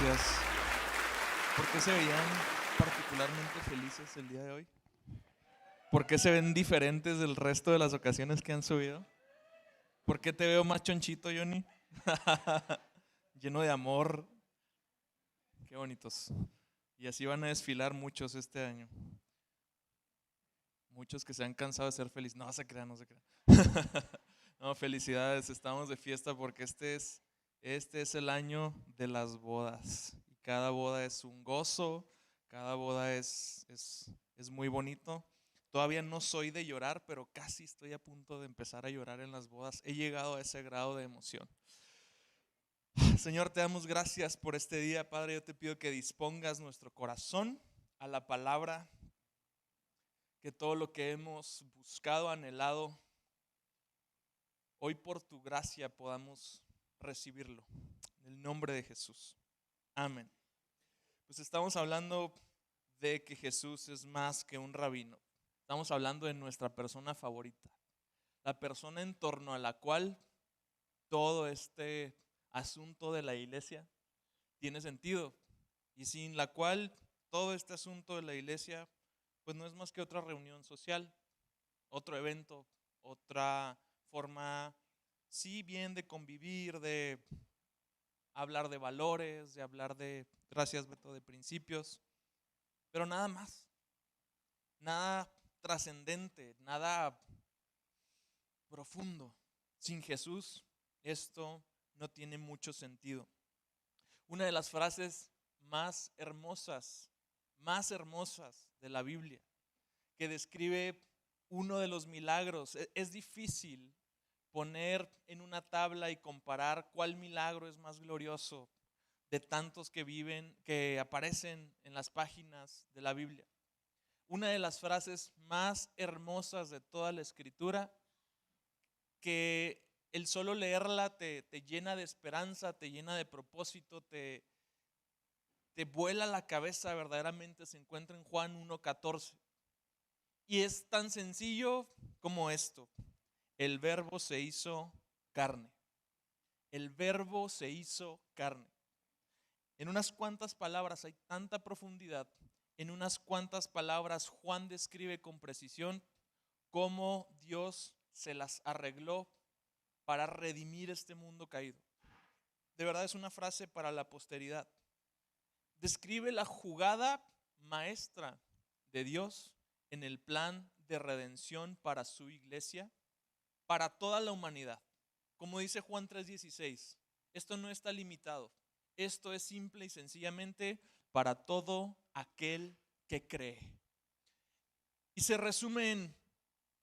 gracias. ¿Por qué se veían particularmente felices el día de hoy? ¿Por qué se ven diferentes del resto de las ocasiones que han subido? ¿Por qué te veo más chonchito, Johnny? Lleno de amor. Qué bonitos. Y así van a desfilar muchos este año. Muchos que se han cansado de ser felices. No se crean, no se crean. No, felicidades, estamos de fiesta porque este es el año de las bodas. Y cada boda es un gozo, cada boda es muy bonito. Todavía no soy de llorar, pero casi estoy a punto de empezar a llorar en las bodas. He llegado a ese grado de emoción. Señor, te damos gracias por este día, Padre. Yo te pido que dispongas nuestro corazón a la palabra, que todo lo que hemos buscado, anhelado, hoy por tu gracia podamos recibirlo. En el nombre de Jesús. Amén. Pues estamos hablando de que Jesús es más que un rabino. Estamos hablando de nuestra persona favorita. La persona en torno a la cual todo este asunto de la iglesia tiene sentido. Y sin la cual todo este asunto de la iglesia pues no es más que otra reunión social, otro evento, otra forma, sí, bien de convivir, de hablar de valores, de hablar de, gracias Beto, de principios, pero nada más, nada trascendente, nada profundo. Sin Jesús esto no tiene mucho sentido. Una de las frases más hermosas de la Biblia, que describe uno de los milagros. Es difícil poner en una tabla y comparar cuál milagro es más glorioso de tantos que aparecen en las páginas de la Biblia. Una de las frases más hermosas de toda la escritura, que el solo leerla te llena de esperanza, te llena de propósito, te vuela la cabeza verdaderamente, se encuentra en Juan 1:14. Y es tan sencillo como esto: el verbo se hizo carne. El verbo se hizo carne. En unas cuantas palabras hay tanta profundidad. En unas cuantas palabras Juan describe con precisión cómo Dios se las arregló para redimir este mundo caído. De verdad es una frase para la posteridad. Describe la jugada maestra de Dios en el plan de redención para su iglesia, para toda la humanidad. Como dice Juan 3:16, esto no está limitado. Esto es simple y sencillamente para todo aquel que cree. Y se resume en: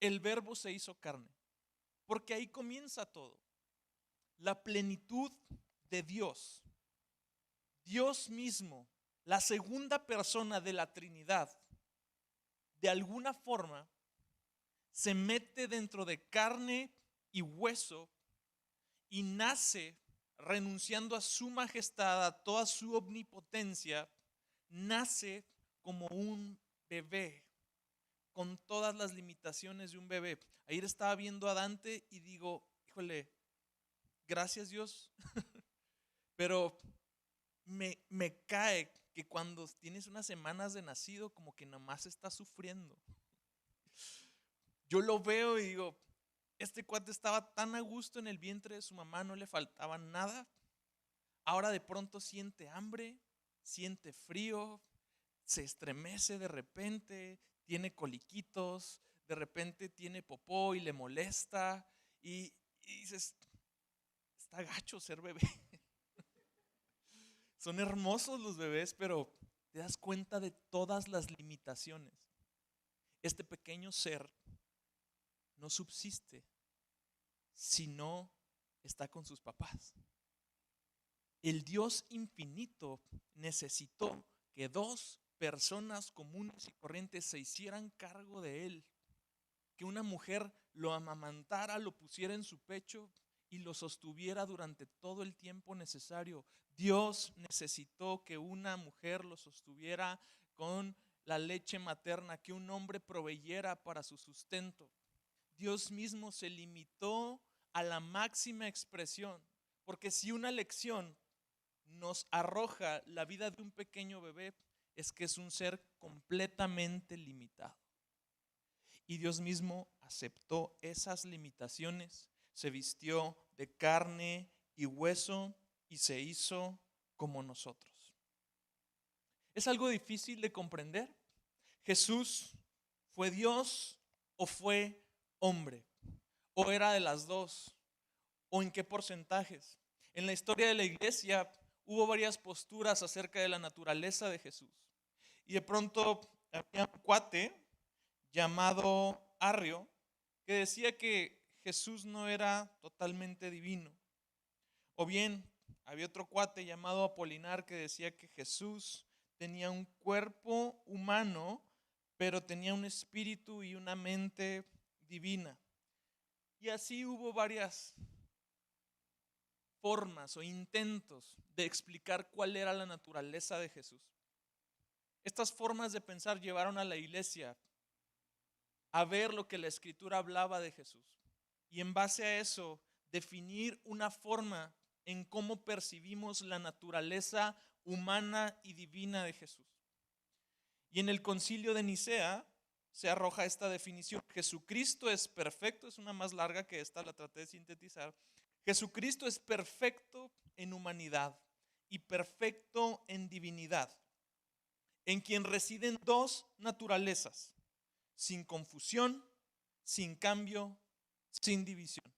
el verbo se hizo carne, porque ahí comienza todo. La plenitud de Dios. Dios mismo, la segunda persona de la Trinidad, de alguna forma se mete dentro de carne y hueso y nace renunciando a su majestad, a toda su omnipotencia, nace como un bebé, con todas las limitaciones de un bebé. Ayer estaba viendo a Dante y digo, híjole, gracias Dios, pero me cae que cuando tienes unas semanas de nacido, como que nomás estás sufriendo. Yo lo veo y digo, este cuate estaba tan a gusto en el vientre de su mamá, no le faltaba nada. Ahora de pronto siente hambre, siente frío, se estremece de repente, tiene coliquitos, de repente tiene popó y le molesta. Y dices, está gacho ser bebé. Son hermosos los bebés, pero te das cuenta de todas las limitaciones. Este pequeño ser no subsiste si no está con sus papás. El Dios infinito necesitó que dos personas comunes y corrientes se hicieran cargo de él, que una mujer lo amamantara, lo pusiera en su pecho y lo sostuviera durante todo el tiempo necesario. Dios necesitó que una mujer lo sostuviera con la leche materna, que un hombre proveyera para su sustento. Dios mismo se limitó a la máxima expresión, porque si una lección nos arroja la vida de un pequeño bebé es que es un ser completamente limitado. Y Dios mismo aceptó esas limitaciones, se vistió de carne y hueso y se hizo como nosotros. Es algo difícil de comprender. ¿Jesús fue Dios o fue hombre? ¿O era de las dos? ¿O en qué porcentajes? En la historia de la iglesia hubo varias posturas acerca de la naturaleza de Jesús. Y de pronto había un cuate llamado Arrio que decía que Jesús no era totalmente divino. O bien había otro cuate llamado Apolinar que decía que Jesús tenía un cuerpo humano, pero tenía un espíritu y una mente divina. Y así hubo varias formas o intentos de explicar cuál era la naturaleza de Jesús. Estas formas de pensar llevaron a la iglesia a ver lo que la Escritura hablaba de Jesús y en base a eso definir una forma en cómo percibimos la naturaleza humana y divina de Jesús. Y en el Concilio de Nicea se arroja esta definición: Jesucristo es perfecto, es una más larga que esta, la traté de sintetizar. Jesucristo es perfecto en humanidad y perfecto en divinidad, en quien residen dos naturalezas, sin confusión, sin cambio, sin división.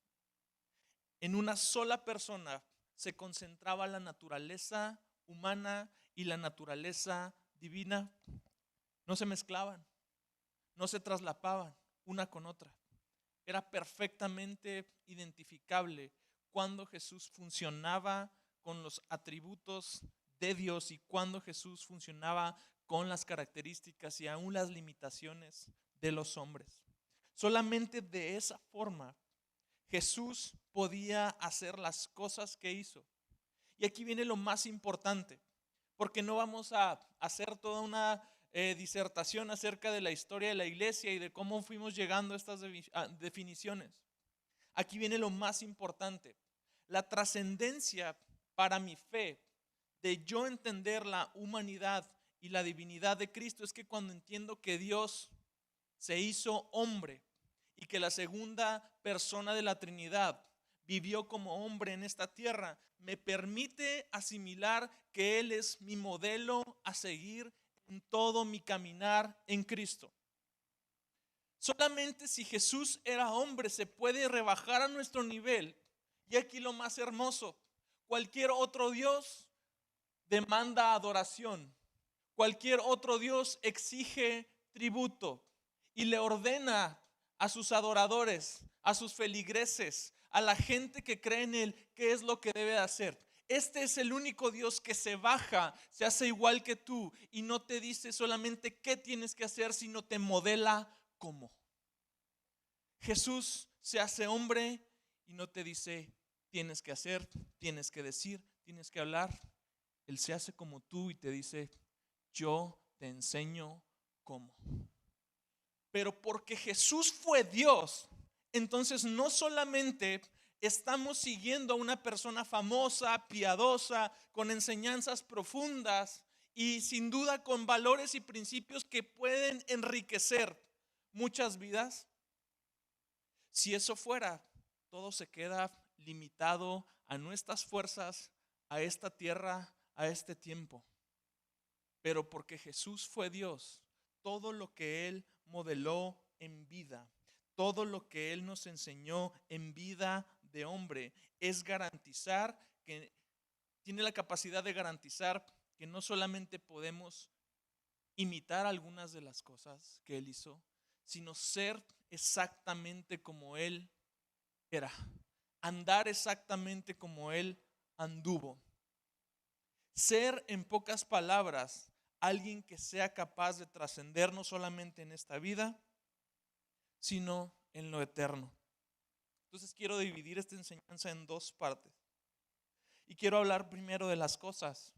En una sola persona se concentraba la naturaleza humana y la naturaleza divina. No se mezclaban, no se traslapaban una con otra. Era perfectamente identificable cuando Jesús funcionaba con los atributos de Dios y cuando Jesús funcionaba con las características y aún las limitaciones de los hombres. Solamente de esa forma Jesús podía hacer las cosas que hizo. Y aquí viene lo más importante, porque no vamos a hacer toda una disertación acerca de la historia de la iglesia y de cómo fuimos llegando a estas definiciones. Aquí viene lo más importante, la trascendencia para mi fe de yo entender la humanidad y la divinidad de Cristo es que cuando entiendo que Dios se hizo hombre y que la segunda persona de la Trinidad vivió como hombre en esta tierra, me permite asimilar que Él es mi modelo a seguir en todo mi caminar en Cristo. Solamente si Jesús era hombre se puede rebajar a nuestro nivel. Y aquí lo más hermoso, cualquier otro Dios demanda adoración. Cualquier otro Dios exige tributo y le ordena a sus adoradores, a sus feligreses, a la gente que cree en Él, qué es lo que debe hacer. Este es el único Dios que se baja, se hace igual que tú y no te dice solamente qué tienes que hacer, sino te modela cómo. Jesús se hace hombre y no te dice tienes que hacer, tienes que decir, tienes que hablar. Él se hace como tú y te dice yo te enseño cómo. Pero porque Jesús fue Dios, entonces no solamente estamos siguiendo a una persona famosa, piadosa, con enseñanzas profundas y sin duda con valores y principios que pueden enriquecer muchas vidas. Si eso fuera, todo se queda limitado a nuestras fuerzas, a esta tierra, a este tiempo. Pero porque Jesús fue Dios, todo lo que Él modeló en vida, todo lo que Él nos enseñó en vida de hombre, es garantizar que tiene la capacidad de garantizar que no solamente podemos imitar algunas de las cosas que Él hizo, sino ser exactamente como Él era, andar exactamente como Él anduvo. Ser, en pocas palabras, alguien que sea capaz de trascender no solamente en esta vida, sino en lo eterno. Entonces quiero dividir esta enseñanza en dos partes. Y quiero hablar primero de las cosas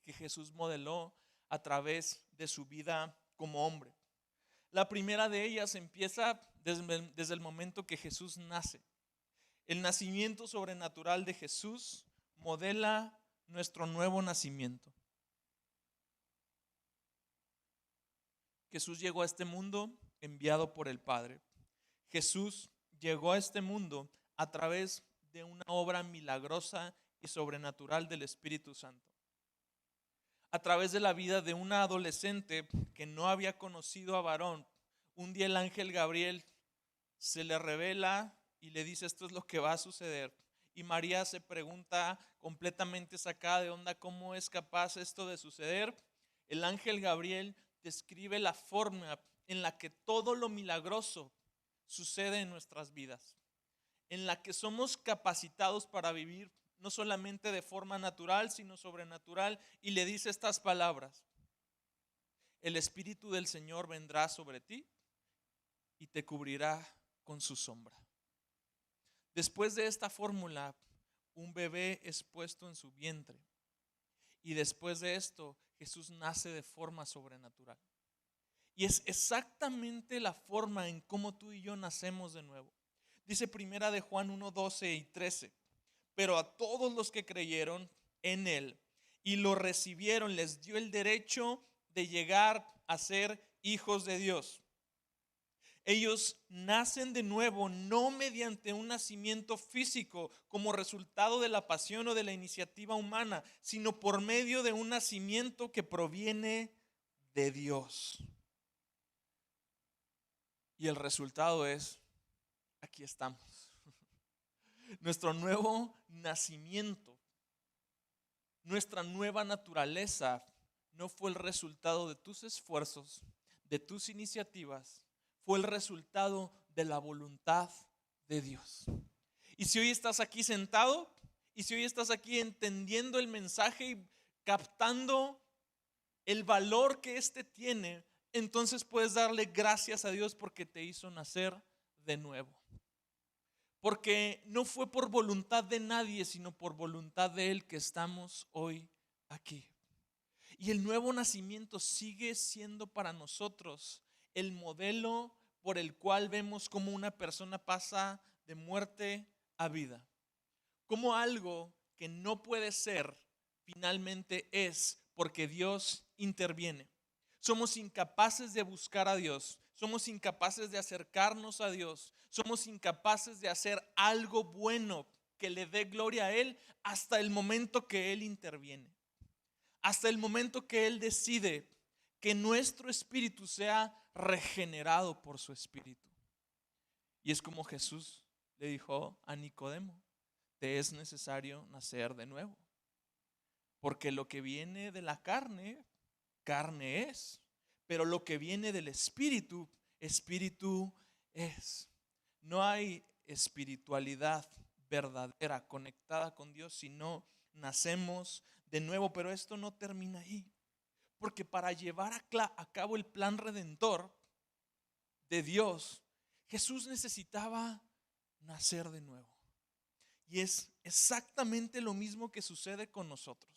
que Jesús modeló a través de su vida como hombre. La primera de ellas empieza desde el momento que Jesús nace. El nacimiento sobrenatural de Jesús modela nuestro nuevo nacimiento. Jesús llegó a este mundo enviado por el Padre. Jesús llegó a este mundo a través de una obra milagrosa y sobrenatural del Espíritu Santo. A través de la vida de una adolescente que no había conocido a varón, un día el ángel Gabriel se le revela y le dice: esto es lo que va a suceder. Y María se pregunta, completamente sacada de onda, ¿cómo es capaz esto de suceder? El ángel Gabriel describe la forma en la que todo lo milagroso sucede en nuestras vidas, en la que somos capacitados para vivir no solamente de forma natural, sino sobrenatural, y le dice estas palabras: el Espíritu del Señor vendrá sobre ti y te cubrirá con su sombra. Después de esta fórmula, un bebé es puesto en su vientre, y después de esto, Jesús nace de forma sobrenatural. Y es exactamente la forma en cómo tú y yo nacemos de nuevo. Dice primera de Juan 1:12 y 13: pero a todos los que creyeron en Él y lo recibieron, les dio el derecho de llegar a ser hijos de Dios. Ellos nacen de nuevo no mediante un nacimiento físico como resultado de la pasión o de la iniciativa humana, sino por medio de un nacimiento que proviene de Dios. Y el resultado es: aquí estamos. Nuestro nuevo nacimiento, nuestra nueva naturaleza, no fue el resultado de tus esfuerzos, de tus iniciativas, fue el resultado de la voluntad de Dios. Y si hoy estás aquí sentado, y si hoy estás aquí entendiendo el mensaje y captando el valor que éste tiene, entonces puedes darle gracias a Dios porque te hizo nacer de nuevo. Porque no fue por voluntad de nadie, sino por voluntad de Él que estamos hoy aquí. Y el nuevo nacimiento sigue siendo para nosotros el modelo por el cual vemos cómo una persona pasa de muerte a vida. Como algo que no puede ser, finalmente es, porque Dios interviene. Somos incapaces de buscar a Dios. Somos incapaces de acercarnos a Dios. Somos incapaces de hacer algo bueno que le dé gloria a Él hasta el momento que Él interviene. Hasta el momento que Él decide que nuestro espíritu sea regenerado por su espíritu. Y es como Jesús le dijo a Nicodemo: te es necesario nacer de nuevo. Porque lo que viene de la carne, carne es. Pero lo que viene del espíritu, espíritu es. No hay espiritualidad verdadera conectada con Dios si no nacemos de nuevo. Pero esto no termina ahí. Porque para llevar a cabo el plan redentor de Dios, Jesús necesitaba nacer de nuevo. Y es exactamente lo mismo que sucede con nosotros.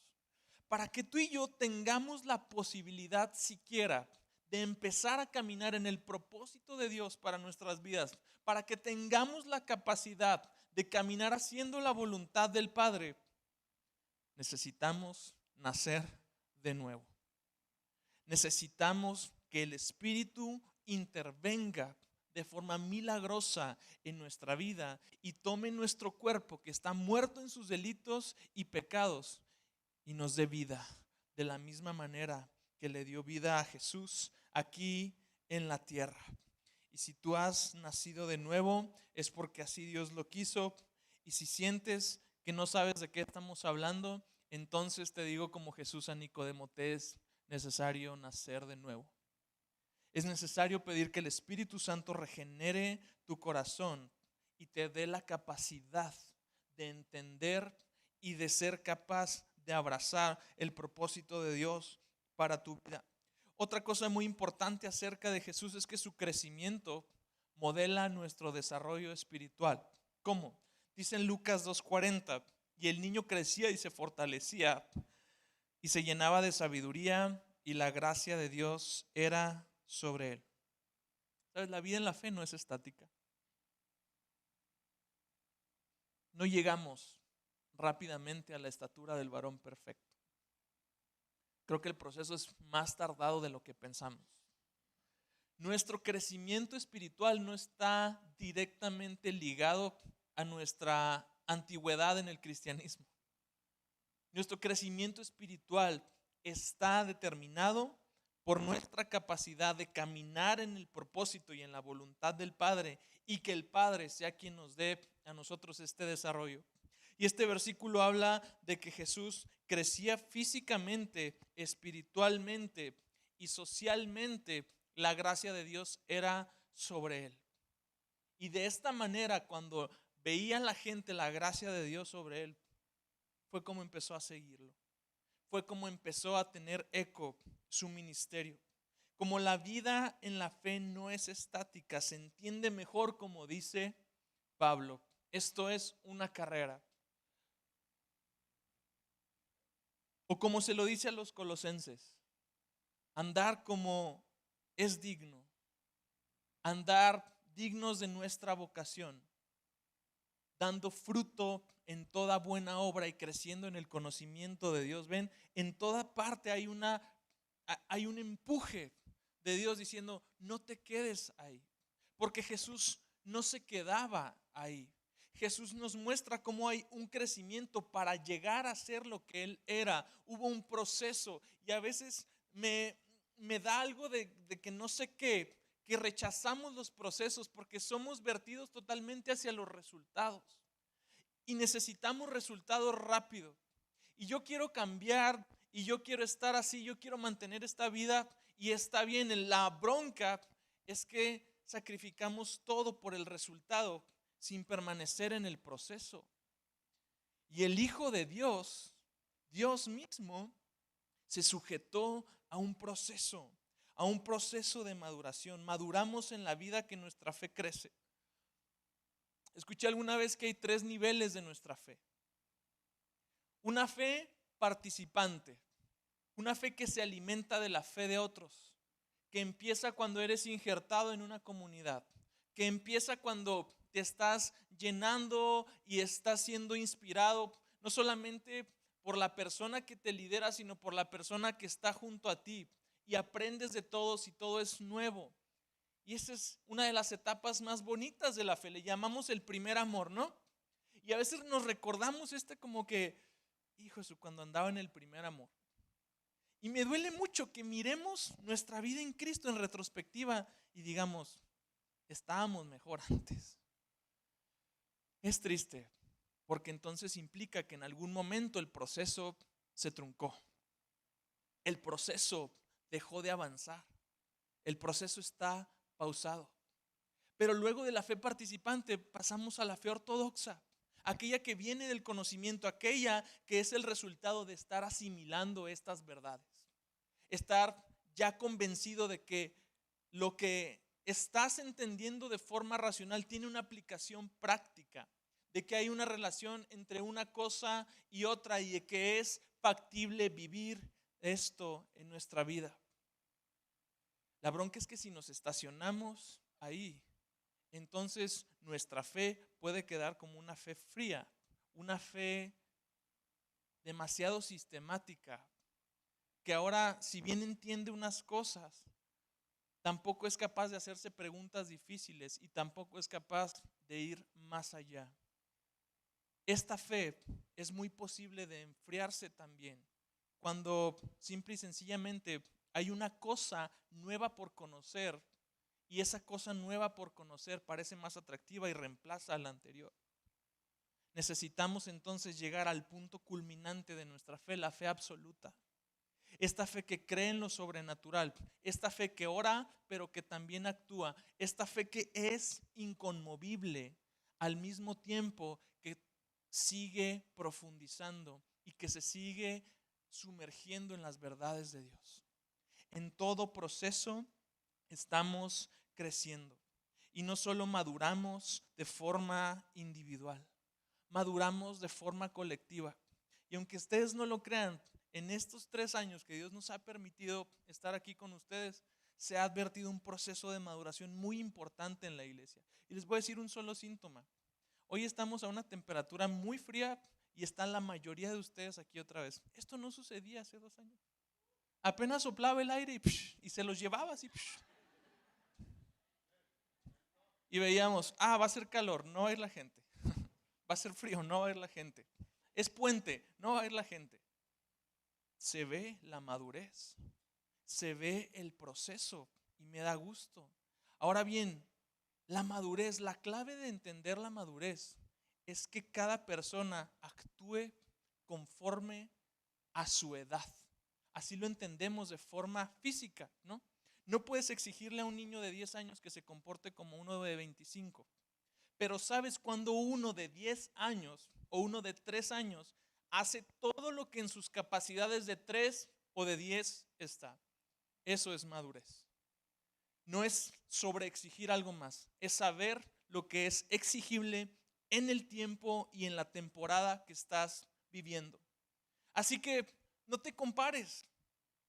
Para que tú y yo tengamos la posibilidad siquiera de empezar a caminar en el propósito de Dios para nuestras vidas, para que tengamos la capacidad de caminar haciendo la voluntad del Padre, necesitamos nacer de nuevo. Necesitamos que el Espíritu intervenga de forma milagrosa en nuestra vida y tome nuestro cuerpo que está muerto en sus delitos y pecados y nos dé vida de la misma manera que le dio vida a Jesús aquí en la tierra. Y si tú has nacido de nuevo, es porque así Dios lo quiso. Y si sientes que no sabes de qué estamos hablando, entonces te digo como Jesús a Nicodemo: te es necesario nacer de nuevo. Es necesario pedir que el Espíritu Santo regenere tu corazón y te dé la capacidad de entender y de ser capaz de abrazar el propósito de Dios para tu vida. Otra cosa muy importante acerca de Jesús es que su crecimiento modela nuestro desarrollo espiritual. ¿Cómo? Dice en Lucas 2:40: y el niño crecía y se fortalecía y se llenaba de sabiduría y la gracia de Dios era sobre él. ¿Sabes? La vida en la fe no es estática. No llegamos rápidamente a la estatura del varón perfecto. Creo que el proceso es más tardado de lo que pensamos. Nuestro crecimiento espiritual no está directamente ligado a nuestra antigüedad en el cristianismo. Nuestro crecimiento espiritual está determinado por nuestra capacidad de caminar en el propósito y en la voluntad del Padre, y que el Padre sea quien nos dé a nosotros este desarrollo. Y este versículo habla de que Jesús crecía físicamente, espiritualmente y socialmente. La gracia de Dios era sobre él. Y de esta manera, cuando veía la gente la gracia de Dios sobre él, fue como empezó a seguirlo. Fue como empezó a tener eco su ministerio. Como la vida en la fe no es estática, se entiende mejor, como dice Pablo. Esto es una carrera. O como se lo dice a los colosenses, andar como es digno, andar dignos de nuestra vocación, dando fruto en toda buena obra y creciendo en el conocimiento de Dios. Ven, en toda parte hay un empuje de Dios diciendo, no te quedes ahí, porque Jesús no se quedaba ahí. Jesús nos muestra cómo hay un crecimiento para llegar a ser lo que Él era. Hubo un proceso, y a veces me da algo de que no sé qué, que rechazamos los procesos porque somos vertidos totalmente hacia los resultados y necesitamos resultados rápidos. Y yo quiero cambiar y yo quiero estar así, yo quiero mantener esta vida y está bien. La bronca es que sacrificamos todo por el resultado sin permanecer en el proceso. Y el Hijo de Dios, Dios mismo, se sujetó a un proceso de maduración. Maduramos en la vida que nuestra fe crece. Escuché alguna vez que hay 3 niveles de nuestra fe. Una fe participante, una fe que se alimenta de la fe de otros, que empieza cuando eres injertado en una comunidad, que empieza cuando te estás llenando y estás siendo inspirado, no solamente por la persona que te lidera, sino por la persona que está junto a ti, y aprendes de todos y todo es nuevo. Y esa es una de las etapas más bonitas de la fe. Le llamamos el primer amor, ¿no? Y a veces nos recordamos como que, hijo Jesús, cuando andaba en el primer amor. Y me duele mucho que miremos nuestra vida en Cristo en retrospectiva y digamos, estábamos mejor antes. Es triste, porque entonces implica que en algún momento el proceso se truncó. El proceso dejó de avanzar. El proceso está pausado. Pero luego de la fe participante pasamos a la fe ortodoxa, aquella que viene del conocimiento, aquella que es el resultado de estar asimilando estas verdades. Estar ya convencido de que lo que estás entendiendo de forma racional tiene una aplicación práctica, de que hay una relación entre una cosa y otra y de que es factible vivir esto en nuestra vida. La bronca es que si nos estacionamos ahí, entonces nuestra fe puede quedar como una fe fría, una fe demasiado sistemática, que ahora, si bien entiende unas cosas, tampoco es capaz de hacerse preguntas difíciles y tampoco es capaz de ir más allá. Esta fe es muy posible de enfriarse también cuando simple y sencillamente hay una cosa nueva por conocer y esa cosa nueva por conocer parece más atractiva y reemplaza a la anterior. Necesitamos entonces llegar al punto culminante de nuestra fe, la fe absoluta. Esta fe que cree en lo sobrenatural, esta fe que ora pero que también actúa, esta fe que es inconmovible al mismo tiempo que sigue profundizando y que se sigue sumergiendo en las verdades de Dios. En todo proceso estamos creciendo y no solo maduramos de forma individual, maduramos de forma colectiva. Y aunque ustedes no lo crean, en estos 3 años que Dios nos ha permitido estar aquí con ustedes, se ha advertido un proceso de maduración muy importante en la iglesia. Y les voy a decir un solo síntoma. Hoy estamos a una temperatura muy fría y están la mayoría de ustedes aquí otra vez. Esto no sucedía hace 2 años. Apenas soplaba el aire y se los llevaba así. Y veíamos, va a ser calor, no va a ir la gente. Va a ser frío, no va a ir la gente. Es puente, no va a ir la gente. Se ve la madurez, se ve el proceso y me da gusto. Ahora bien, la madurez, la clave de entender la madurez es que cada persona actúe conforme a su edad. Así lo entendemos de forma física, ¿no? No puedes exigirle a un niño de 10 años que se comporte como uno de 25. Pero ¿sabes cuando uno de 10 años o uno de 3 años hace todo lo que en sus capacidades de 3 o de 10 está? Eso es madurez. No es sobreexigir algo más, es saber lo que es exigible en el tiempo y en la temporada que estás viviendo. Así que no te compares.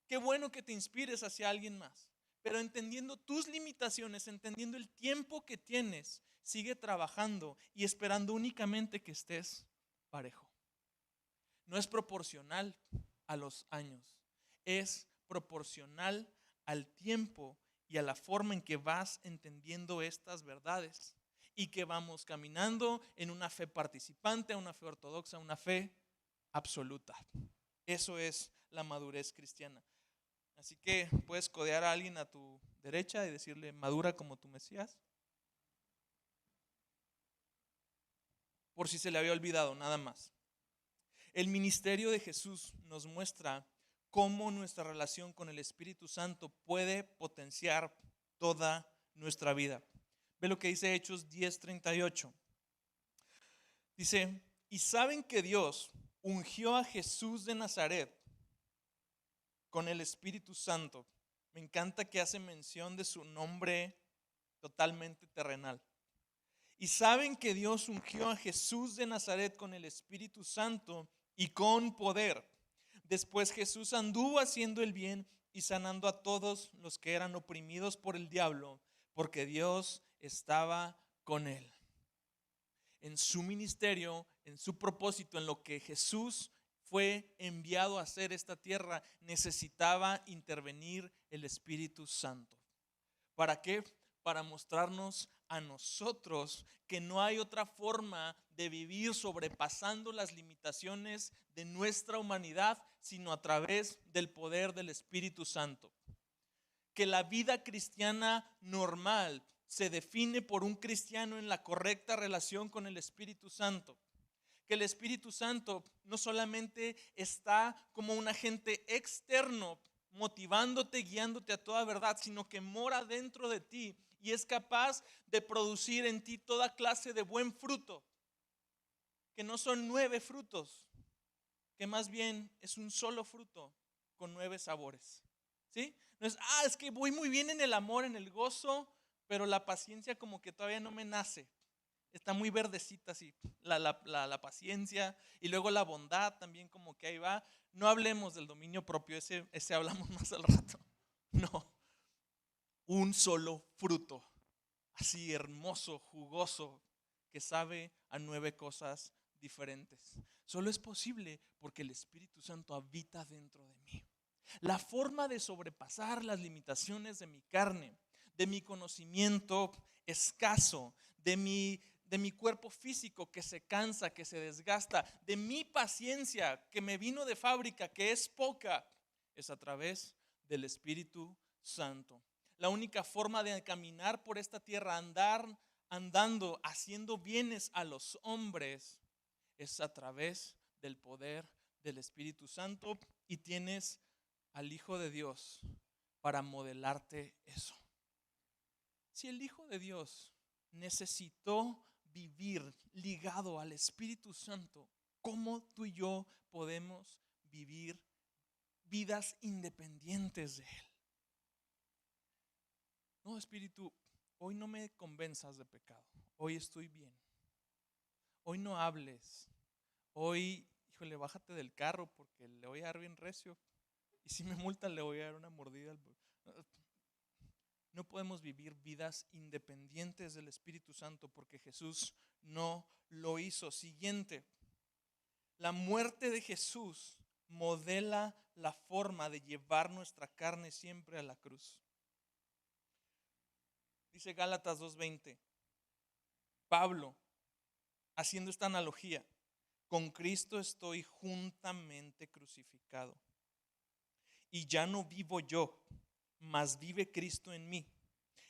Qué bueno que te inspires hacia alguien más, pero entendiendo tus limitaciones, entendiendo el tiempo que tienes, sigue trabajando y esperando únicamente que estés parejo. No es proporcional a los años, es proporcional al tiempo y a la forma en que vas entendiendo estas verdades y que vamos caminando en una fe participante, una fe ortodoxa, una fe absoluta. Eso es la madurez cristiana. Así que puedes codear a alguien a tu derecha y decirle, madura como tu Mesías. Por si se le había olvidado, nada más. El ministerio de Jesús nos muestra cómo nuestra relación con el Espíritu Santo puede potenciar toda nuestra vida. Ve lo que dice Hechos 10:38. Dice, y saben que Dios ungió a Jesús de Nazaret con el Espíritu Santo. Me encanta que hace mención de su nombre totalmente terrenal. Y saben que Dios ungió a Jesús de Nazaret con el Espíritu Santo y con poder. Después Jesús anduvo haciendo el bien y sanando a todos los que eran oprimidos por el diablo, porque Dios estaba con él. En su ministerio, en su propósito, en lo que Jesús fue enviado a hacer esta tierra, necesitaba intervenir el Espíritu Santo. ¿Para qué? Para mostrarnos a nosotros que no hay otra forma de vivir sobrepasando las limitaciones de nuestra humanidad, sino a través del poder del Espíritu Santo. Que la vida cristiana normal se define por un cristiano en la correcta relación con el Espíritu Santo. Que el Espíritu Santo no solamente está como un agente externo motivándote, guiándote a toda verdad, sino que mora dentro de ti y es capaz de producir en ti toda clase de buen fruto, que no son 9 frutos, que más bien es un solo fruto con 9 sabores. ¿Sí? No es, es que voy muy bien en el amor, en el gozo, pero la paciencia como que todavía no me nace. Está muy verdecita así, la paciencia y luego la bondad también como que ahí va. No hablemos del dominio propio, ese hablamos más al rato. No, un solo fruto, así hermoso, jugoso, que sabe a 9 cosas diferentes. Solo es posible porque el Espíritu Santo habita dentro de mí. La forma de sobrepasar las limitaciones de mi carne, de mi conocimiento escaso, de mi cuerpo físico que se cansa, que se desgasta, de mi paciencia que me vino de fábrica, que es poca, es a través del Espíritu Santo. La única forma de caminar por esta tierra, andando, haciendo bienes a los hombres, es a través del poder del Espíritu Santo y tienes al Hijo de Dios para modelarte eso. Si el Hijo de Dios necesitó vivir ligado al Espíritu Santo, ¿cómo tú y yo podemos vivir vidas independientes de Él? No, Espíritu, hoy no me convenzas de pecado. Hoy estoy bien. Hoy no hables. Hoy, híjole, bájate del carro porque le voy a dar bien recio. Y si me multan, le voy a dar una mordida. No podemos vivir vidas independientes del Espíritu Santo porque Jesús no lo hizo. Siguiente, La muerte de Jesús modela la forma de llevar nuestra carne siempre a la cruz. Dice Gálatas 2:20, Pablo, haciendo esta analogía, con Cristo estoy juntamente crucificado. Y ya no vivo yo, mas vive Cristo en mí.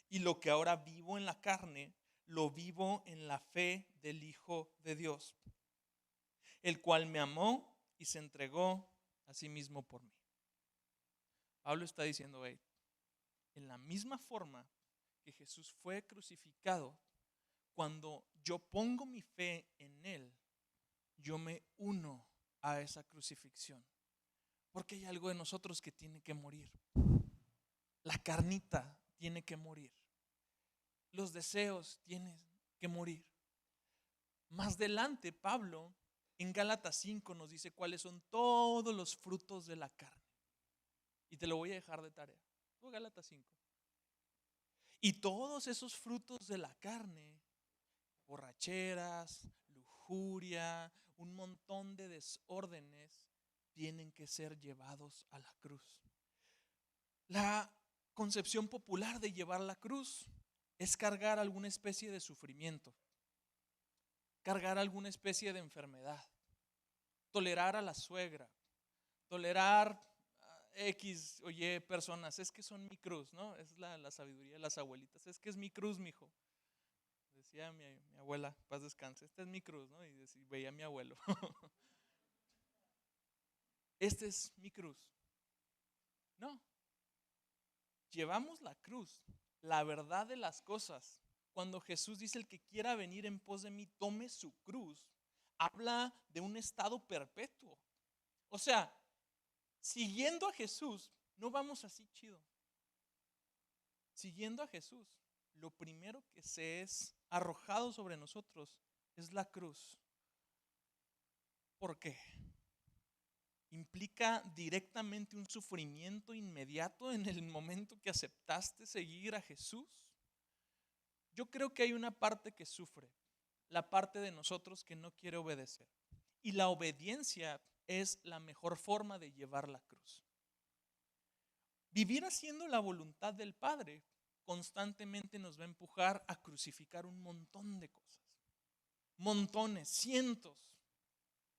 Y lo que ahora vivo en la carne, lo vivo en la fe del Hijo de Dios, el cual me amó y se entregó a sí mismo por mí. Pablo está diciendo, en la misma forma que Jesús fue crucificado, cuando yo pongo mi fe en Él, yo me uno a esa crucifixión. Porque hay algo de nosotros que tiene que morir. La carnita tiene que morir. Los deseos tienen que morir. Más adelante, Pablo en Gálatas 5 nos dice cuáles son todos los frutos de la carne. Y te lo voy a dejar de tarea. Gálatas 5. Y todos esos frutos de la carne, borracheras, lujuria, un montón de desórdenes, tienen que ser llevados a la cruz. La concepción popular de llevar la cruz es cargar alguna especie de sufrimiento, cargar alguna especie de enfermedad, tolerar a la suegra, tolerar a X o Y personas. Es que son mi cruz, ¿no? Es la sabiduría de las abuelitas. Es que es mi cruz, mijo. Decía mi abuela, paz descanse, esta es mi cruz, ¿no? Y veía a mi abuelo. Esta es mi cruz. No. Llevamos la cruz, la verdad de las cosas. Cuando Jesús dice el que quiera venir en pos de mí, tome su cruz, habla de un estado perpetuo. O sea, siguiendo a Jesús, no vamos así chido. Siguiendo a Jesús, lo primero que se es arrojado sobre nosotros es la cruz. ¿Por qué? Implica directamente un sufrimiento inmediato en el momento que aceptaste seguir a Jesús. Yo creo que hay una parte que sufre, la parte de nosotros que no quiere obedecer. Y la obediencia es la mejor forma de llevar la cruz. Vivir haciendo la voluntad del Padre constantemente nos va a empujar a crucificar un montón de cosas. Montones, cientos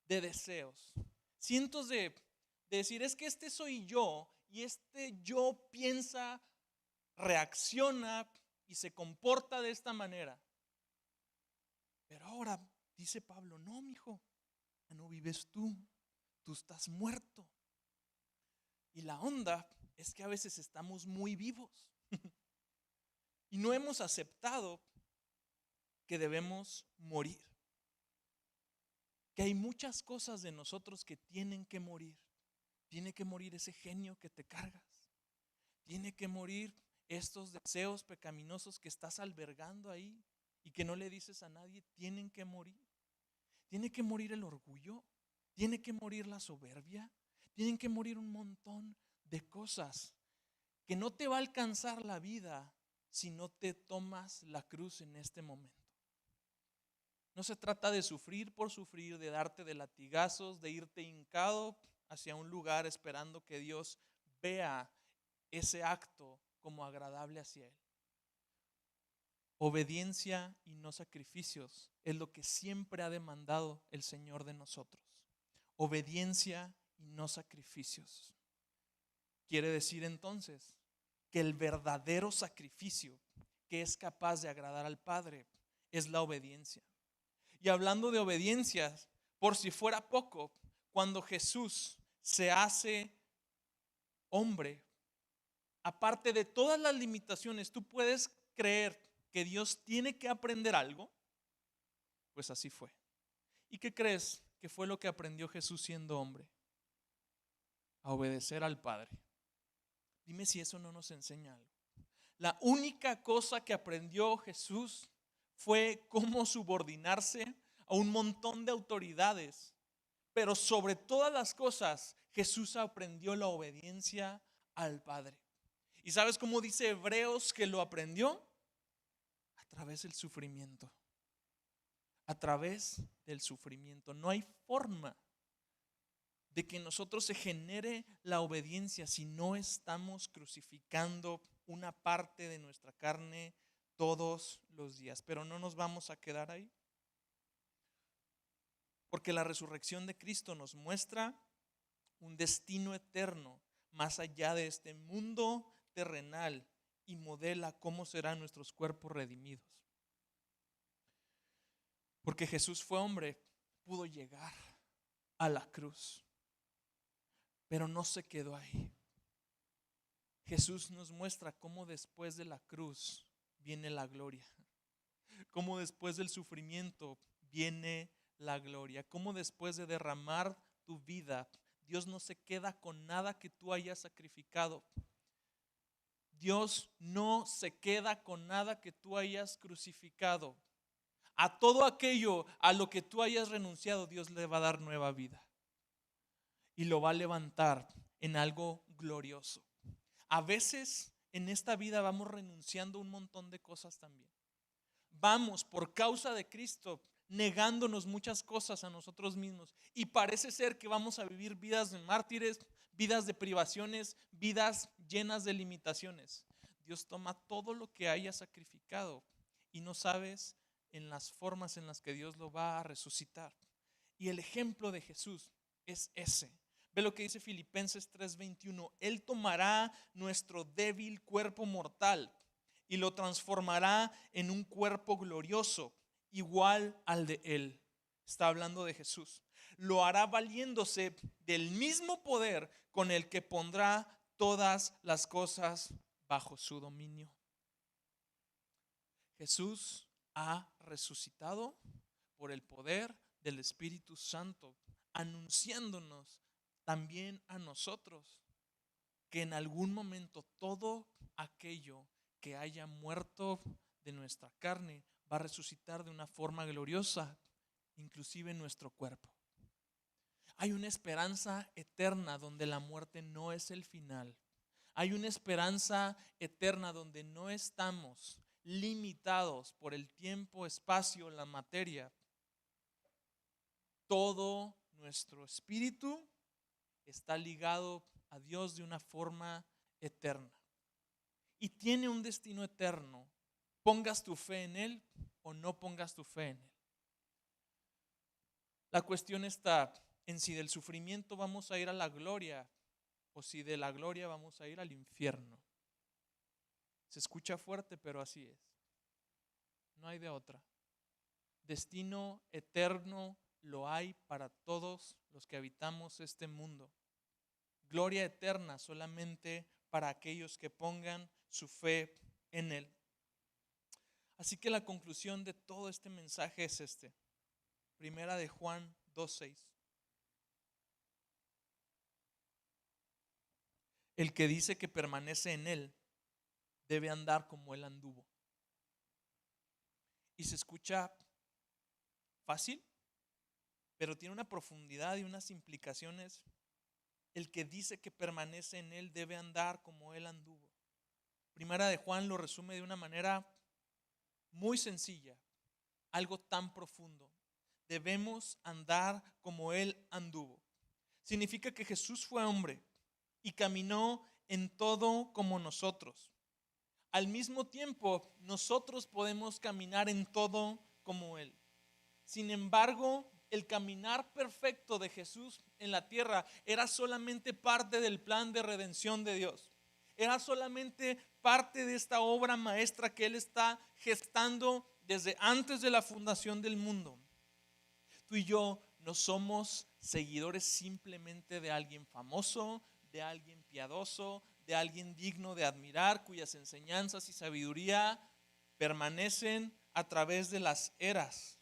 de deseos. Cientos de decir, es que este soy yo y este yo piensa, reacciona y se comporta de esta manera. Pero ahora dice Pablo, no, mijo, ya no vives tú estás muerto. Y la onda es que a veces estamos muy vivos y no hemos aceptado que debemos morir. Que hay muchas cosas de nosotros que tienen que morir. Tiene que morir ese genio que te cargas. Tiene que morir estos deseos pecaminosos que estás albergando ahí y que no le dices a nadie. Tienen que morir. Tiene que morir el orgullo. Tiene que morir la soberbia. Tienen que morir un montón de cosas que no te va a alcanzar la vida si no te tomas la cruz en este momento. No se trata de sufrir por sufrir, de darte de latigazos, de irte hincado hacia un lugar esperando que Dios vea ese acto como agradable hacia Él. Obediencia y no sacrificios es lo que siempre ha demandado el Señor de nosotros. Obediencia y no sacrificios. Quiere decir entonces que el verdadero sacrificio que es capaz de agradar al Padre es la obediencia. Y hablando de obediencias, por si fuera poco, cuando Jesús se hace hombre, aparte de todas las limitaciones, ¿tú puedes creer que Dios tiene que aprender algo? Pues así fue. ¿Y qué crees que fue lo que aprendió Jesús siendo hombre? A obedecer al Padre. Dime si eso no nos enseña algo. La única cosa que aprendió Jesús fue cómo subordinarse a un montón de autoridades. Pero sobre todas las cosas, Jesús aprendió la obediencia al Padre. ¿Y sabes cómo dice Hebreos que lo aprendió? A través del sufrimiento. A través del sufrimiento. No hay forma de que en nosotros se genere la obediencia si no estamos crucificando una parte de nuestra carne todos los días. Pero no nos vamos a quedar ahí, porque la resurrección de Cristo nos muestra un destino eterno más allá de este mundo terrenal y modela cómo serán nuestros cuerpos redimidos. Porque Jesús fue hombre, pudo llegar a la cruz, pero no se quedó ahí. Jesús nos muestra cómo después de la cruz viene la gloria, cómo después del sufrimiento viene la gloria, cómo después de derramar tu vida, Dios no se queda con nada que tú hayas sacrificado. Dios no se queda con nada que tú hayas crucificado. A todo aquello a lo que tú hayas renunciado, Dios le va a dar nueva vida y lo va a levantar en algo glorioso. A veces en esta vida vamos renunciando a un montón de cosas también. Vamos por causa de Cristo negándonos muchas cosas a nosotros mismos y parece ser que vamos a vivir vidas de mártires, vidas de privaciones, vidas llenas de limitaciones. Dios toma todo lo que haya sacrificado y no sabes en las formas en las que Dios lo va a resucitar. Y el ejemplo de Jesús es ese. Ve lo que dice Filipenses 3:21. Él tomará nuestro débil cuerpo mortal y lo transformará en un cuerpo glorioso, igual al de Él. Está hablando de Jesús. Lo hará valiéndose del mismo poder con el que pondrá todas las cosas bajo su dominio. Jesús ha resucitado por el poder del Espíritu Santo, anunciándonos también a nosotros que en algún momento todo aquello que haya muerto de nuestra carne va a resucitar de una forma gloriosa, inclusive en nuestro cuerpo. Hay una esperanza eterna donde la muerte no es el final. Hay una esperanza eterna donde no estamos limitados por el tiempo, espacio, la materia. Todo nuestro espíritu está ligado a Dios de una forma eterna y tiene un destino eterno, pongas tu fe en Él o no pongas tu fe en Él. La cuestión está en si del sufrimiento vamos a ir a la gloria o si de la gloria vamos a ir al infierno. Se escucha fuerte, pero así es. No hay de otra. Destino eterno lo hay para todos los que habitamos este mundo. Gloria eterna solamente para aquellos que pongan su fe en Él. Así que la conclusión de todo este mensaje es este. Primera de Juan 2:6. El que dice que permanece en Él debe andar como Él anduvo. Y se escucha fácil, pero tiene una profundidad y unas implicaciones. El que dice que permanece en Él debe andar como Él anduvo. Primera de Juan lo resume de una manera muy sencilla, algo tan profundo. Debemos andar como Él anduvo. Significa que Jesús fue hombre y caminó en todo como nosotros. Al mismo tiempo, nosotros podemos caminar en todo como Él. Sin embargo, el caminar perfecto de Jesús en la tierra era solamente parte del plan de redención de Dios. Era solamente parte de esta obra maestra que Él está gestando desde antes de la fundación del mundo. Tú y yo no somos seguidores simplemente de alguien famoso, de alguien piadoso, de alguien digno de admirar, cuyas enseñanzas y sabiduría permanecen a través de las eras.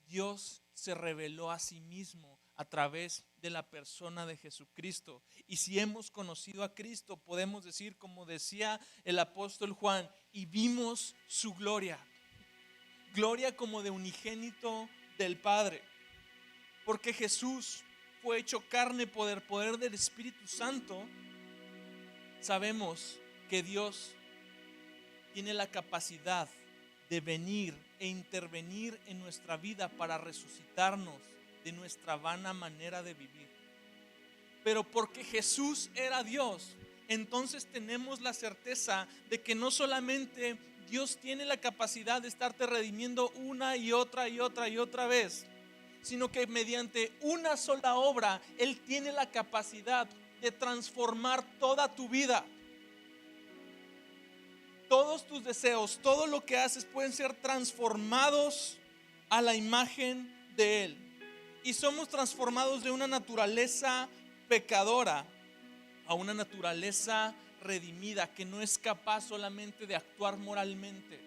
Dios se reveló a sí mismo a través de la persona de Jesucristo. Y si hemos conocido a Cristo, podemos decir, como decía el apóstol Juan, y vimos su gloria. Gloria como de unigénito del Padre. Porque Jesús fue hecho carne por el poder del Espíritu Santo. Sabemos que Dios tiene la capacidad de venir e intervenir en nuestra vida para resucitarnos de nuestra vana manera de vivir. Pero porque Jesús era Dios, entonces tenemos la certeza de que no solamente Dios tiene la capacidad de estarte redimiendo una y otra y otra y otra vez, sino que mediante una sola obra Él tiene la capacidad de transformar toda tu vida. Todos tus deseos, todo lo que haces pueden ser transformados a la imagen de Él. Y somos transformados de una naturaleza pecadora a una naturaleza redimida, que no es capaz solamente de actuar moralmente,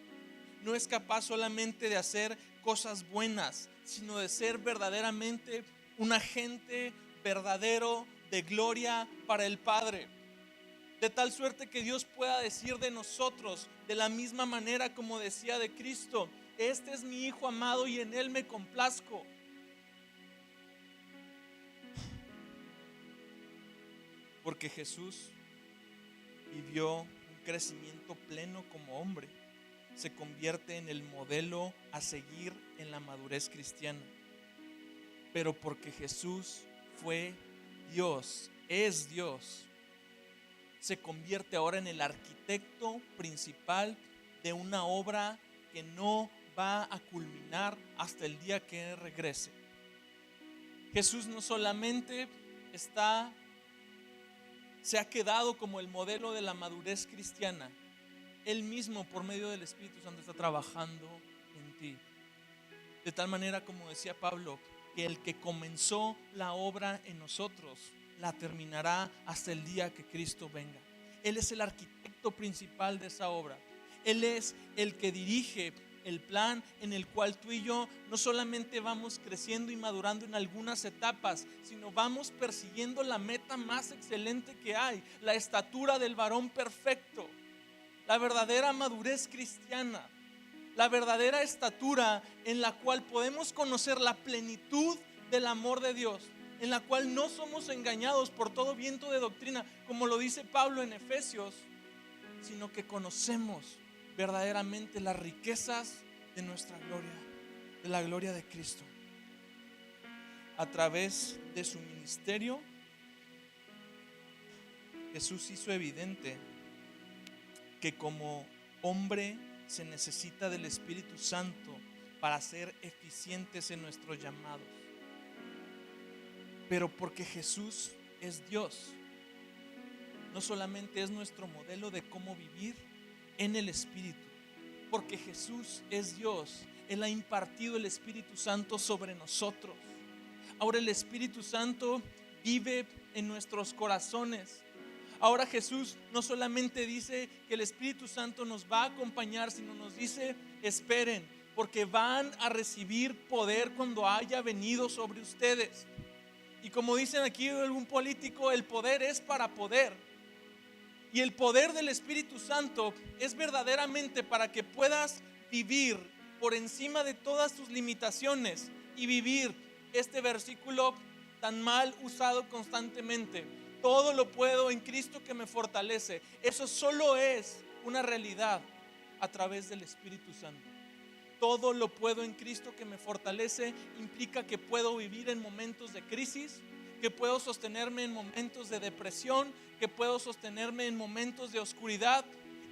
no es capaz solamente de hacer cosas buenas, sino de ser verdaderamente un agente verdadero de gloria para el Padre. De tal suerte que Dios pueda decir de nosotros, de la misma manera como decía de Cristo: este es mi Hijo amado y en Él me complazco. Porque Jesús vivió un crecimiento pleno como hombre, se convierte en el modelo a seguir en la madurez cristiana. Pero porque Jesús fue Dios, es Dios, se convierte ahora en el arquitecto principal de una obra que no va a culminar hasta el día que Él regrese. Jesús no solamente se ha quedado como el modelo de la madurez cristiana, Él mismo por medio del Espíritu Santo está trabajando en ti. De tal manera, como decía Pablo, que el que comenzó la obra en nosotros la terminará hasta el día que Cristo venga. Él es el arquitecto principal de esa obra. Él es el que dirige el plan en el cual tú y yo no solamente vamos creciendo y madurando en algunas etapas, sino vamos persiguiendo la meta más excelente que hay, la estatura del varón perfecto, la verdadera madurez cristiana, la verdadera estatura en la cual podemos conocer la plenitud del amor de Dios, en la cual no somos engañados por todo viento de doctrina, como lo dice Pablo en Efesios, sino que conocemos verdaderamente las riquezas de nuestra gloria, de la gloria de Cristo. A través de su ministerio, Jesús hizo evidente que como hombre se necesita del Espíritu Santo para ser eficientes en nuestros llamados. Pero porque Jesús es Dios, no solamente es nuestro modelo de cómo vivir en el Espíritu, porque Jesús es Dios, Él ha impartido el Espíritu Santo sobre nosotros. Ahora el Espíritu Santo vive en nuestros corazones. Ahora Jesús no solamente dice que el Espíritu Santo nos va a acompañar, sino nos dice: esperen, porque van a recibir poder cuando haya venido sobre ustedes. Y como dicen aquí algún político, el poder es para poder. Y el poder del Espíritu Santo es verdaderamente para que puedas vivir por encima de todas tus limitaciones y vivir este versículo tan mal usado constantemente: todo lo puedo en Cristo que me fortalece. Eso solo es una realidad a través del Espíritu Santo. Todo lo puedo en Cristo que me fortalece implica que puedo vivir en momentos de crisis, que puedo sostenerme en momentos de depresión, que puedo sostenerme en momentos de oscuridad.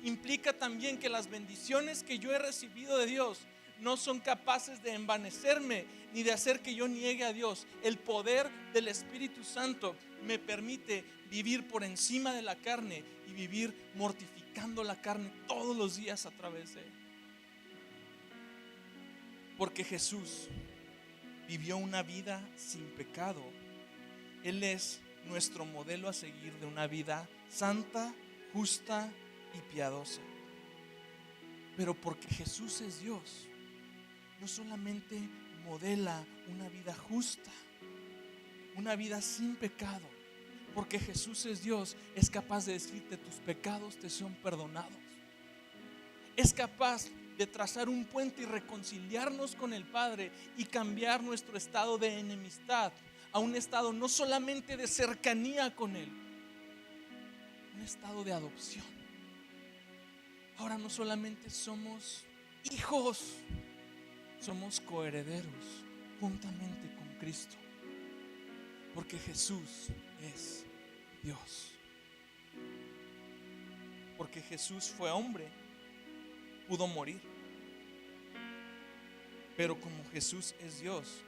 Implica también que las bendiciones que yo he recibido de Dios no son capaces de envanecerme ni de hacer que yo niegue a Dios. El poder del Espíritu Santo me permite vivir por encima de la carne y vivir mortificando la carne todos los días a través de Él. Porque Jesús vivió una vida sin pecado, Él es nuestro modelo a seguir de una vida santa, justa y piadosa. Pero porque Jesús es Dios, no solamente modela una vida justa, una vida sin pecado. Porque Jesús es Dios, es capaz de decirte: tus pecados te son perdonados. Es capaz de trazar un puente y reconciliarnos con el Padre y cambiar nuestro estado de enemistad a un estado no solamente de cercanía con Él, un estado de adopción. Ahora no solamente somos hijos, somos coherederos juntamente con Cristo. Porque Jesús es Dios. Porque Jesús fue hombre, pudo morir. Pero como Jesús es Dios,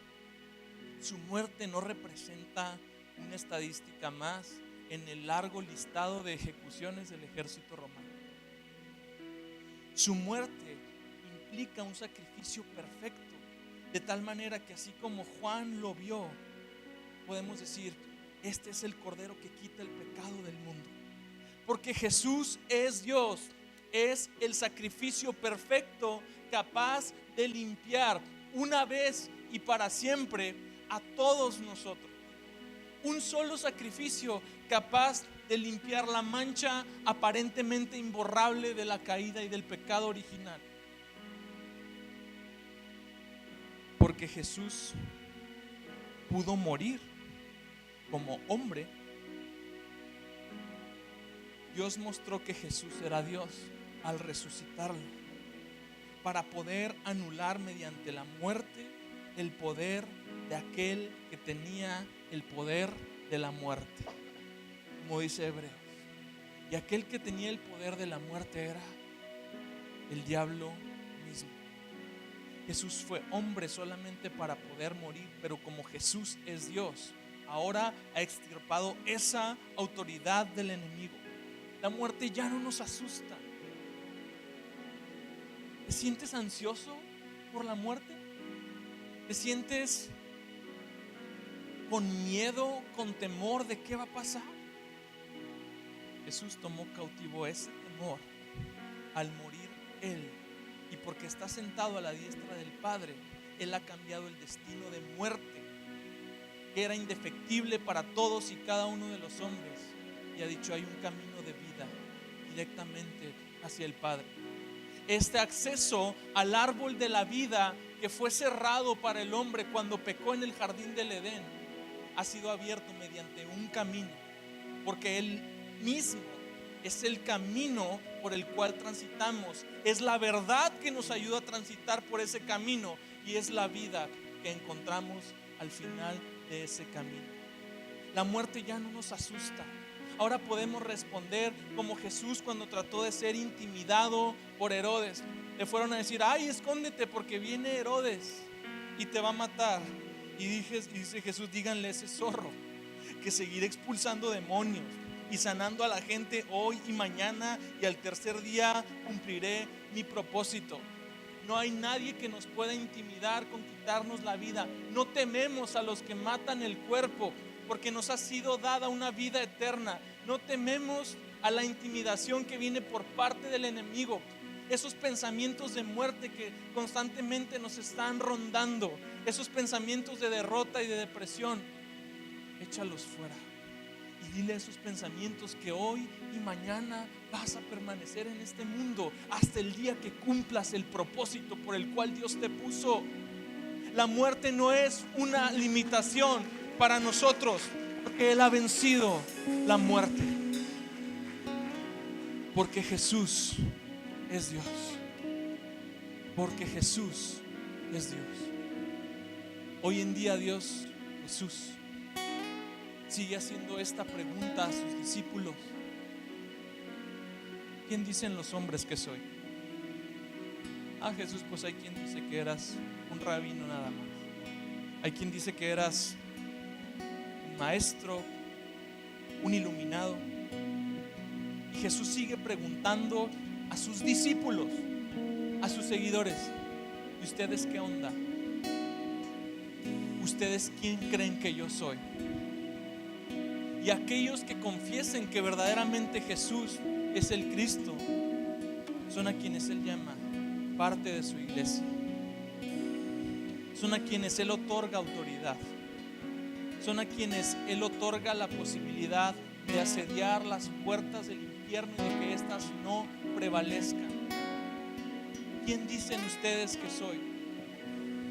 su muerte no representa una estadística más en el largo listado de ejecuciones del ejército romano. Su muerte implica un sacrificio perfecto, de tal manera que así como Juan lo vio, podemos decir, este es el Cordero que quita el pecado del mundo. Porque Jesús es Dios, es el sacrificio perfecto capaz de limpiar una vez y para siempre a todos nosotros. Un solo sacrificio capaz de limpiar la mancha aparentemente imborrable de la caída y del pecado original. Porque Jesús pudo morir como hombre. Dios mostró que Jesús era Dios al resucitarlo, para poder anular mediante la muerte el poder de aquel que tenía el poder de la muerte, como dice Hebreos. Y aquel que tenía el poder de la muerte era el diablo mismo. Jesús fue hombre solamente para poder morir, pero como Jesús es Dios, ahora ha extirpado esa autoridad del enemigo. La muerte ya no nos asusta. ¿Te sientes ansioso por la muerte? ¿Te sientes con miedo, con temor de qué va a pasar? Jesús tomó cautivo ese temor al morir Él. Y porque está sentado a la diestra del Padre, Él ha cambiado el destino de muerte, que era indefectible para todos y cada uno de los hombres, y ha dicho, hay un camino de vida directamente hacia el Padre. Este acceso al árbol de la vida que fue cerrado para el hombre cuando pecó en el jardín del Edén, ha sido abierto mediante un camino, porque Él mismo es el camino por el cual transitamos, es la verdad que nos ayuda a transitar por ese camino, y es la vida que encontramos al final de ese camino. La muerte ya no nos asusta. Ahora podemos responder como Jesús cuando trató de ser intimidado por Herodes. Le fueron a decir, ay, escóndete porque viene Herodes y te va a matar. Y dice Jesús, díganle a ese zorro que seguiré expulsando demonios y sanando a la gente hoy y mañana, y al tercer día cumpliré mi propósito. No hay nadie que nos pueda intimidar con quitarnos la vida. No tememos a los que matan el cuerpo, porque nos ha sido dada una vida eterna. No tememos a la intimidación que viene por parte del enemigo. Esos pensamientos de muerte que constantemente nos están rondando, esos pensamientos de derrota y de depresión, échalos fuera. Y dile a esos pensamientos que hoy y mañana vas a permanecer en este mundo hasta el día que cumplas el propósito por el cual Dios te puso. La muerte no es una limitación para nosotros, porque Él ha vencido la muerte. Porque Jesús es Dios. Porque Jesús es Dios. Hoy en día Jesús sigue haciendo esta pregunta a sus discípulos: ¿quién dicen los hombres que soy? Jesús, pues hay quien dice que eras un rabino nada más. Hay quien dice que eras un maestro, un iluminado. Y Jesús sigue preguntando a sus discípulos, a sus seguidores: ¿y ustedes qué onda? ¿Ustedes quién creen que yo soy? Y aquellos que confiesen que verdaderamente Jesús es el Cristo son a quienes Él llama parte de su iglesia. Son a quienes Él otorga autoridad. Son a quienes Él otorga la posibilidad de asediar las puertas del infierno y de que éstas no prevalezcan. ¿Quién dicen ustedes que soy?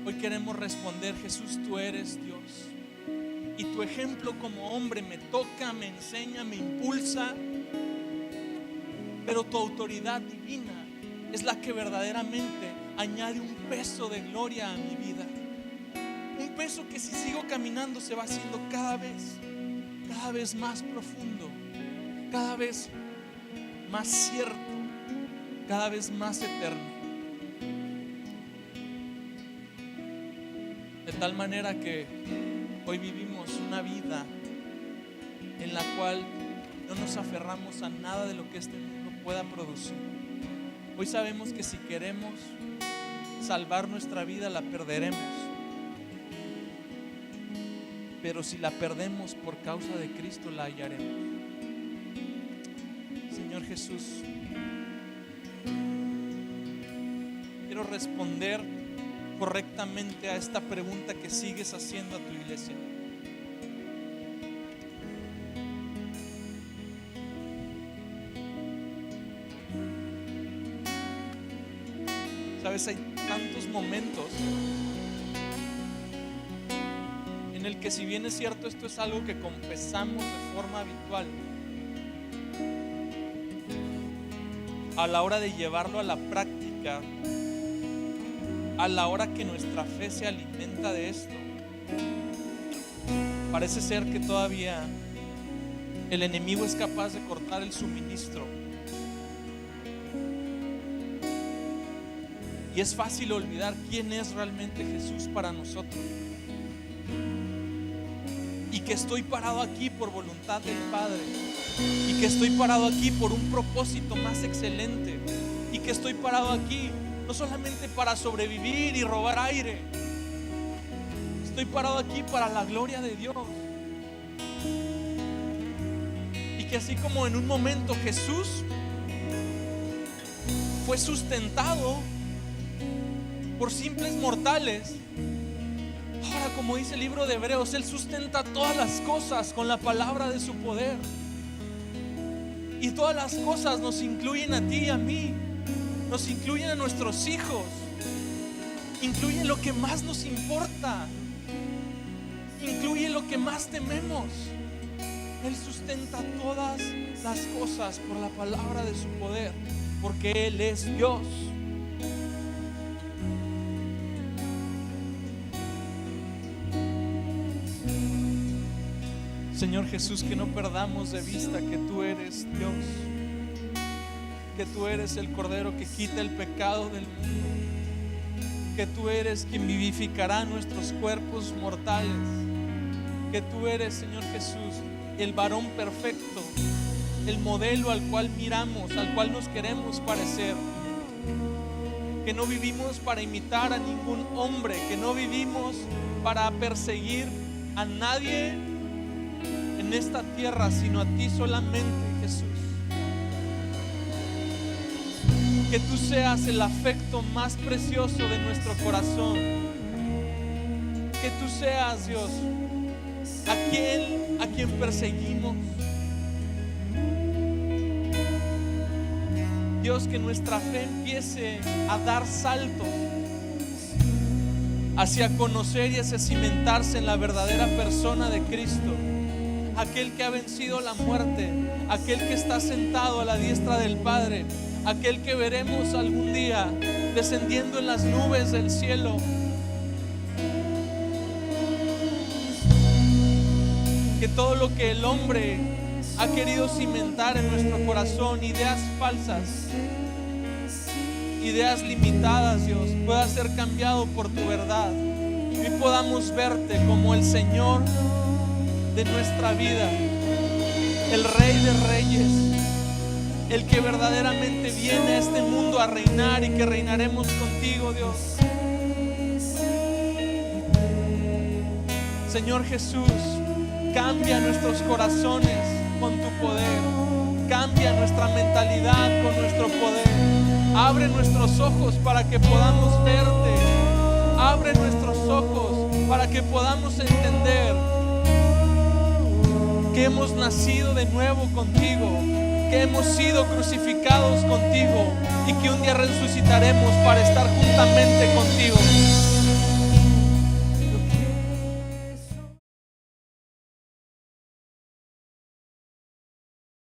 Hoy queremos responder: Jesús, tú eres Dios. Y tu ejemplo como hombre me toca, me enseña, me impulsa. Pero tu autoridad divina es la que verdaderamente añade un peso de gloria a mi vida. Un peso que si sigo caminando se va haciendo cada vez más profundo, cada vez más cierto, cada vez más eterno. De tal manera que hoy vivimos una vida en la cual no nos aferramos a nada de lo que este mundo pueda producir. Hoy sabemos que si queremos salvar nuestra vida la perderemos, pero si la perdemos por causa de Cristo la hallaremos. Señor Jesús, quiero responder correctamente a esta pregunta que sigues haciendo a tu iglesia. Sabes, hay tantos momentos en el que, si bien es cierto, esto es algo que confesamos de forma habitual, a la hora de llevarlo a la práctica, a la hora que nuestra fe se alimenta de esto, parece ser que todavía el enemigo es capaz de cortar el suministro. Y es fácil olvidar quién es realmente Jesús para nosotros. Y que estoy parado aquí por voluntad del Padre. Y que estoy parado aquí por un propósito más excelente. Y que estoy parado aquí no solamente para sobrevivir y robar aire. Estoy parado aquí para la gloria de Dios. Y que así como en un momento Jesús fue sustentado por simples mortales, ahora, como dice el libro de Hebreos, Él sustenta todas las cosas con la palabra de su poder. Y todas las cosas nos incluyen a ti y a mí, nos incluyen a nuestros hijos, incluyen lo que más nos importa, incluye lo que más tememos. Él sustenta todas las cosas por la palabra de su poder, porque Él es Dios. Señor Jesús, que no perdamos de vista que tú eres Dios, que tú eres el Cordero que quita el pecado del mundo, que tú eres quien vivificará nuestros cuerpos mortales, que tú eres, Señor Jesús, el varón perfecto, el modelo al cual miramos, al cual nos queremos parecer, que no vivimos para imitar a ningún hombre, que no vivimos para perseguir a nadie en esta tierra, sino a ti solamente, Jesús. Que tú seas el afecto más precioso de nuestro corazón. Que tú seas, Dios, aquel a quien perseguimos. Dios, que nuestra fe empiece a dar saltos hacia conocer y hacia cimentarse en la verdadera persona de Cristo, aquel que ha vencido la muerte, aquel que está sentado a la diestra del Padre, aquel que veremos algún día descendiendo en las nubes del cielo. Que todo lo que el hombre ha querido cimentar en nuestro corazón, ideas falsas, ideas limitadas, Dios, pueda ser cambiado por tu verdad y podamos verte como el Señor de nuestra vida, el Rey de Reyes, el que verdaderamente viene a este mundo a reinar y que reinaremos contigo, Dios. Señor Jesús, cambia nuestros corazones con tu poder, cambia nuestra mentalidad con nuestro poder, abre nuestros ojos para que podamos verte, abre nuestros ojos para que podamos entender que hemos nacido de nuevo contigo, que hemos sido crucificados contigo y que un día resucitaremos para estar juntamente contigo.